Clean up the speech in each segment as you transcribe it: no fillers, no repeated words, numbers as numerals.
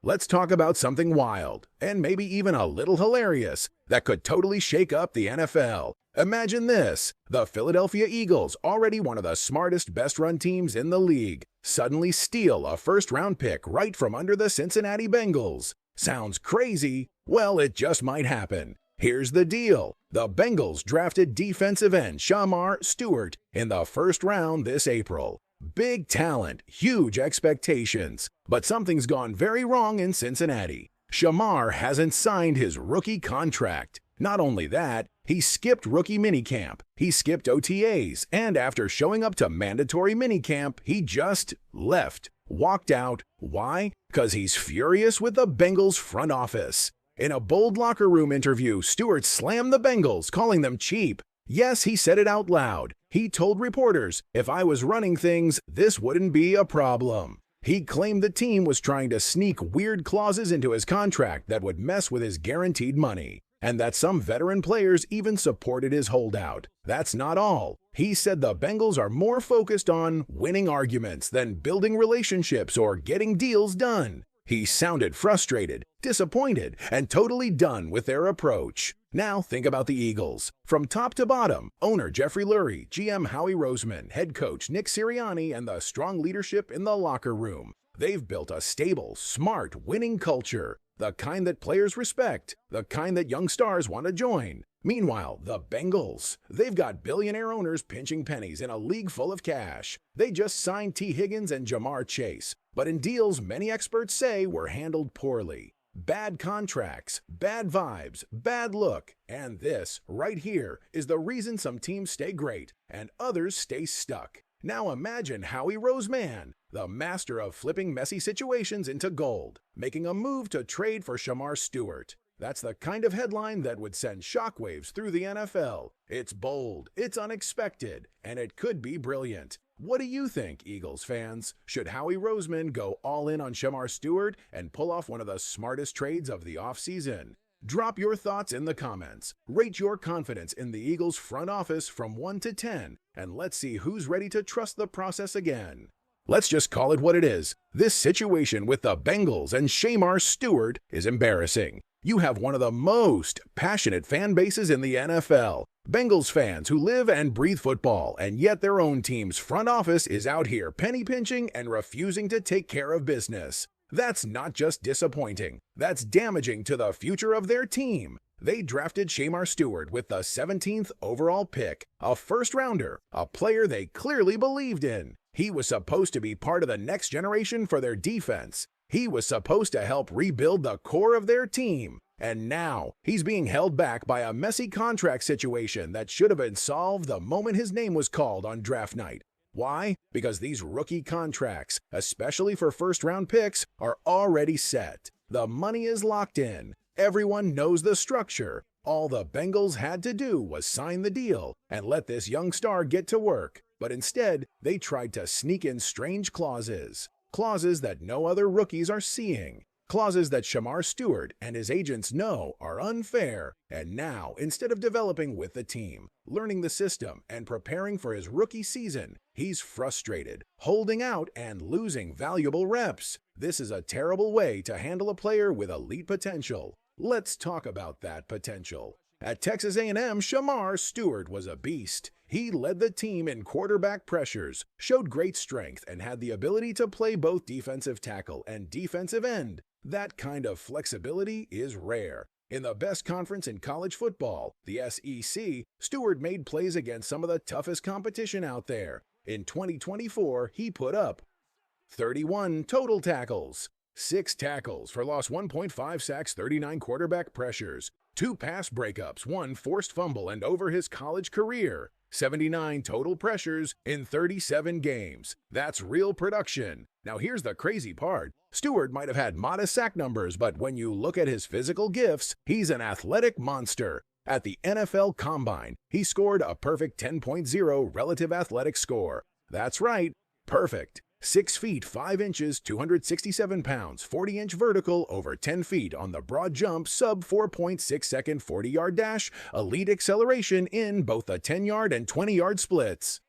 let's talk about something wild, and maybe even a little hilarious, that could totally shake up the NFL. Imagine this: the Philadelphia Eagles, already one of the smartest, best-run teams in the league, suddenly steal a first-round pick right from under the Cincinnati Bengals. Sounds crazy? Well, it just might happen. Here's the deal. The Bengals drafted defensive end Shemar Stewart in the first round this April. Big talent, huge expectations. But something's gone very wrong in Cincinnati. Shemar hasn't signed his rookie contract. Not only that, he skipped rookie minicamp, he skipped OTAs, and after showing up to mandatory minicamp, he just left, walked out. Why? Because he's furious with the Bengals front office. In a bold locker room interview, Stewart slammed the Bengals, calling them cheap. Yes, he said it out loud. He told reporters, "If I was running things, this wouldn't be a problem." He claimed the team was trying to sneak weird clauses into his contract that would mess with his guaranteed money, and that some veteran players even supported his holdout. That's not all. He said the Bengals are more focused on winning arguments than building relationships or getting deals done. He sounded frustrated, disappointed, and totally done with their approach. Now think about the Eagles. From top to bottom, owner Jeffrey Lurie, GM Howie Roseman, head coach Nick Sirianni, and the strong leadership in the locker room. They've built a stable, smart, winning culture. The kind that players respect, the kind that young stars want to join. Meanwhile, the Bengals, they've got billionaire owners pinching pennies in a league full of cash. They just signed T. Higgins and Jamar Chase, but in deals many experts say were handled poorly. Bad contracts, bad vibes, bad look, and this, right here, is the reason some teams stay great and others stay stuck. Now imagine Howie Roseman, the master of flipping messy situations into gold, making a move to trade for Shemar Stewart. That's the kind of headline that would send shockwaves through the NFL. It's bold, it's unexpected, and it could be brilliant. What do you think, Eagles fans? Should Howie Roseman go all in on Shemar Stewart and pull off one of the smartest trades of the offseason? Drop your thoughts in the comments. Rate your confidence in the Eagles front office from 1 to 10, and let's see who's ready to trust the process again. Let's just call it what it is. This situation with the Bengals and Shemar Stewart is embarrassing. You have one of the most passionate fan bases in the NFL. Bengals fans who live and breathe football, and yet their own team's front office is out here penny pinching and refusing to take care of business. That's not just disappointing, that's damaging to the future of their team. They drafted Shemar Stewart with the 17th overall pick, a first-rounder, a player they clearly believed in. He was supposed to be part of the next generation for their defense. He was supposed to help rebuild the core of their team. And now, he's being held back by a messy contract situation that should have been solved the moment his name was called on draft night. Why? Because these rookie contracts, especially for first-round picks, are already set. The money is locked in. Everyone knows the structure. All the Bengals had to do was sign the deal and let this young star get to work. But instead, they tried to sneak in strange clauses. Clauses that no other rookies are seeing. Clauses that Shemar Stewart and his agents know are unfair. And now, instead of developing with the team, learning the system, and preparing for his rookie season, he's frustrated, holding out, and losing valuable reps. This is a terrible way to handle a player with elite potential. Let's talk about that potential. At Texas A&M, Shemar Stewart was a beast. He led the team in quarterback pressures, showed great strength, and had the ability to play both defensive tackle and defensive end. That kind of flexibility is rare. In the best conference in college football, the SEC, Stewart made plays against some of the toughest competition out there. In 2024, he put up 31 total tackles, 6 tackles for loss, 1.5 sacks, 39 quarterback pressures, 2 pass breakups, 1 forced fumble, and over his college career, 79 total pressures in 37 games. That's real production. Now here's the crazy part. Stewart might have had modest sack numbers, but when you look at his physical gifts, he's an athletic monster. At the NFL Combine, he scored a perfect 10.0 relative athletic score. That's right, perfect. 6 feet 5 inches, 267 pounds, 40-inch vertical, over 10 feet on the broad jump, sub 4.6 second 40-yard dash, elite acceleration in both the 10-yard and 20-yard splits.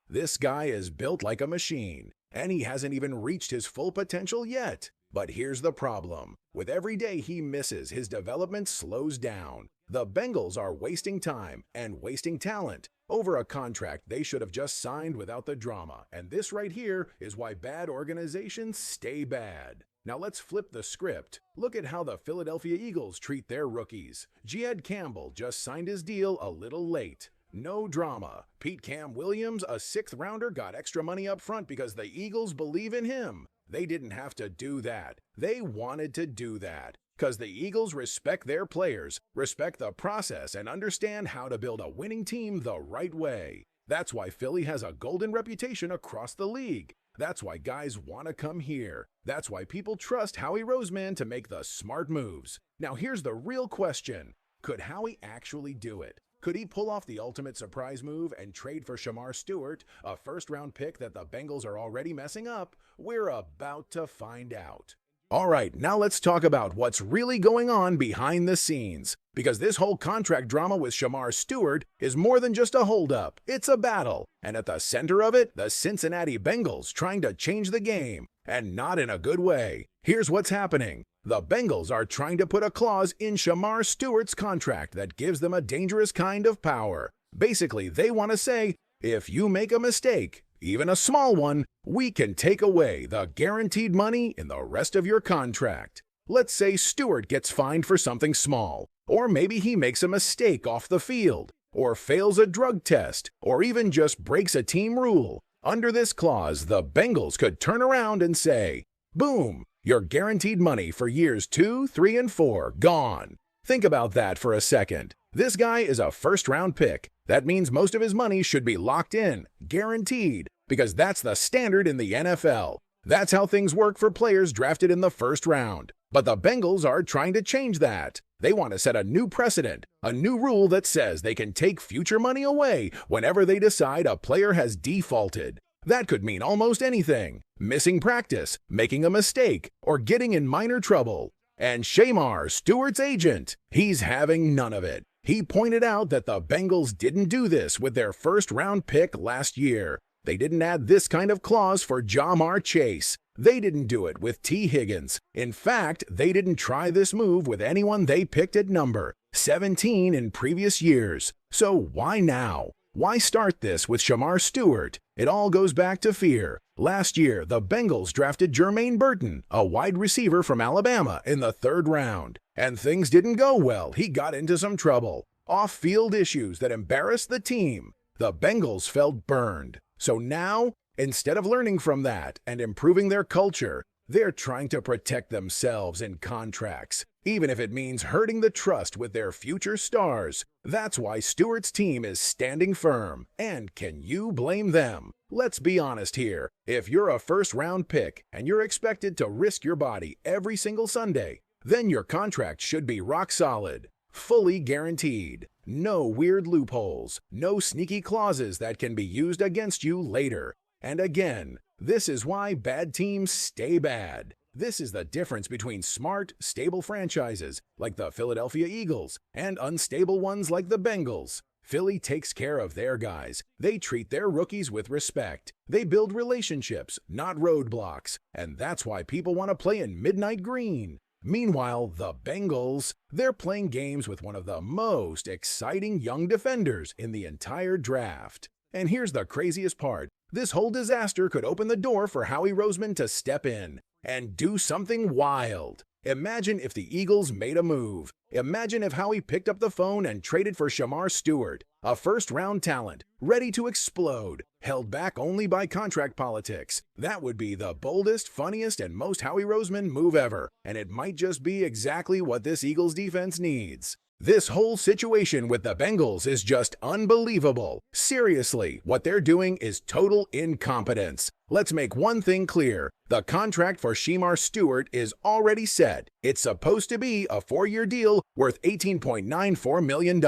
This guy is built like a machine, and he hasn't even reached his full potential yet. But here's the problem. With every day he misses, his development slows down. The Bengals are wasting time and wasting talent over a contract they should have just signed without the drama. And this right here is why bad organizations stay bad. Now let's flip the script. Look at how the Philadelphia Eagles treat their rookies. Jed Campbell just signed his deal a little late. No drama. Pete Cam Williams, a sixth-rounder, got extra money up front because the Eagles believe in him. They didn't have to do that. They wanted to do that. Because the Eagles respect their players, respect the process, and understand how to build a winning team the right way. That's why Philly has a golden reputation across the league. That's why guys want to come here. That's why people trust Howie Roseman to make the smart moves. Now here's the real question. Could Howie actually do it? Could he pull off the ultimate surprise move and trade for Shemar Stewart, a first-round pick that the Bengals are already messing up? We're about to find out. All right, now let's talk about what's really going on behind the scenes. Because this whole contract drama with Shemar Stewart is more than just a holdup. It's a battle. And at the center of it, the Cincinnati Bengals trying to change the game. And not in a good way. Here's what's happening. The Bengals are trying to put a clause in Shemar Stewart's contract that gives them a dangerous kind of power. Basically, they want to say, if you make a mistake, even a small one, we can take away the guaranteed money in the rest of your contract. Let's say Stewart gets fined for something small, or maybe he makes a mistake off the field, or fails a drug test, or even just breaks a team rule. Under this clause, the Bengals could turn around and say, boom, your guaranteed money for years 2, 3, and 4 gone. Think about that for a second. This guy is a first-round pick. That means most of his money should be locked in, guaranteed, because that's the standard in the NFL. That's how things work for players drafted in the first round. But the Bengals are trying to change that. They want to set a new precedent, a new rule that says they can take future money away whenever they decide a player has defaulted. That could mean almost anything. Missing practice, making a mistake, or getting in minor trouble. And Shemar Stewart's agent, he's having none of it. He pointed out that the Bengals didn't do this with their first-round pick last year. They didn't add this kind of clause for Ja'Marr Chase. They didn't do it with T. Higgins. In fact, they didn't try this move with anyone they picked at number 17 in previous years. So why now? Why start this with Shemar Stewart? It all goes back to fear. Last year, the Bengals drafted Jermaine Burton, a wide receiver from Alabama, in the 3rd round. And things didn't go well. He got into some trouble. Off-field issues that embarrassed the team. The Bengals felt burned. So now, instead of learning from that and improving their culture, they're trying to protect themselves in contracts, even if it means hurting the trust with their future stars. That's why Stewart's team is standing firm. And can you blame them? Let's be honest here. If you're a first-round pick and you're expected to risk your body every single Sunday, then your contract should be rock solid, fully guaranteed. No weird loopholes, no sneaky clauses that can be used against you later. And again, this is why bad teams stay bad. This is the difference between smart, stable franchises like the Philadelphia Eagles and unstable ones like the Bengals. Philly takes care of their guys. They treat their rookies with respect. They build relationships, not roadblocks. And that's why people want to play in midnight green. Meanwhile, the Bengals, they're playing games with one of the most exciting young defenders in the entire draft. And here's the craziest part. This whole disaster could open the door for Howie Roseman to step in and do something wild. Imagine if the Eagles made a move. Imagine if Howie picked up the phone and traded for Shemar Stewart, a first-round talent, ready to explode, held back only by contract politics. That would be the boldest, funniest, and most Howie Roseman move ever, and it might just be exactly what this Eagles defense needs. This whole situation with the Bengals is just unbelievable. Seriously, what they're doing is total incompetence. Let's make one thing clear. The contract for Shemar Stewart is already set. It's supposed to be a 4-year deal worth $18.94 million.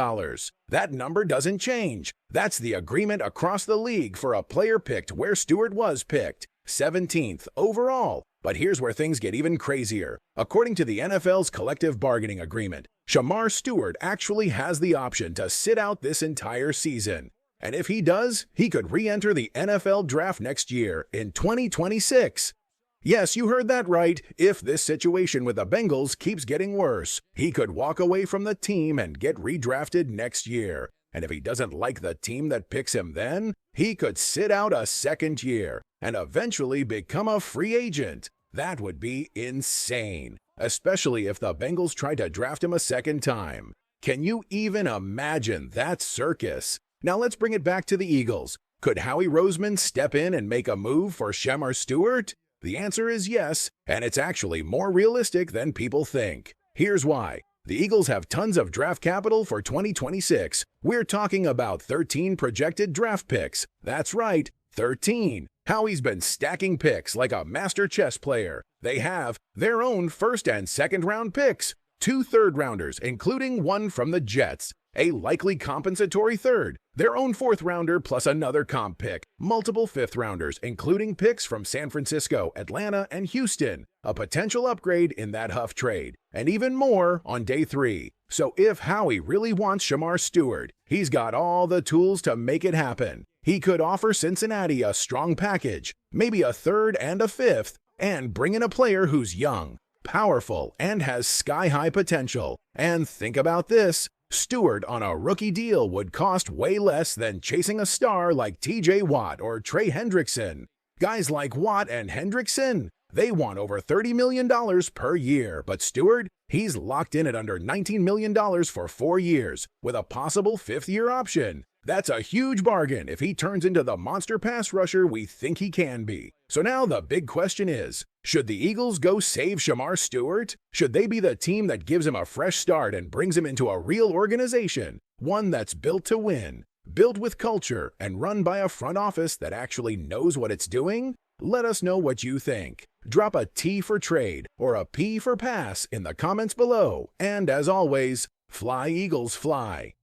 That number doesn't change. That's the agreement across the league for a player picked where Stewart was picked, 17th overall. But here's where things get even crazier. According to the NFL's collective bargaining agreement, Shemar Stewart actually has the option to sit out this entire season. And if he does, he could re-enter the NFL draft next year in 2026. Yes, you heard that right. If this situation with the Bengals keeps getting worse, he could walk away from the team and get redrafted next year. And if he doesn't like the team that picks him then, he could sit out a second year and eventually become a free agent. That would be insane, especially if the Bengals try to draft him a second time. Can you even imagine that circus? Now let's bring it back to the Eagles. Could Howie Roseman step in and make a move for Shemar Stewart? The answer is yes, and it's actually more realistic than people think. Here's why. The Eagles have tons of draft capital for 2026. We're talking about 13 projected draft picks. That's right, 13. Howie's been stacking picks like a master chess player. They have their own first and second round picks, 2 third-rounders, including one from the Jets, a likely compensatory third, their own 4th-rounder plus another comp pick, multiple 5th-rounders, including picks from San Francisco, Atlanta, and Houston, a potential upgrade in that Huff trade, and even more on day 3. So if Howie really wants Shemar Stewart, he's got all the tools to make it happen. He could offer Cincinnati a strong package, maybe a 3rd and a 5th, and bring in a player who's young, powerful, and has sky-high potential. And think about this. Stewart on a rookie deal would cost way less than chasing a star like TJ Watt or Trey Hendrickson. Guys like Watt and Hendrickson, they want over $30 million per year, but Stewart, he's locked in at under $19 million for 4 years, with a possible 5th-year option. That's a huge bargain if he turns into the monster pass rusher we think he can be. So now the big question is, should the Eagles go save Shemar Stewart? Should they be the team that gives him a fresh start and brings him into a real organization, one that's built to win, built with culture, and run by a front office that actually knows what it's doing? Let us know what you think. Drop a T for trade or a P for pass in the comments below. And as always, fly Eagles fly.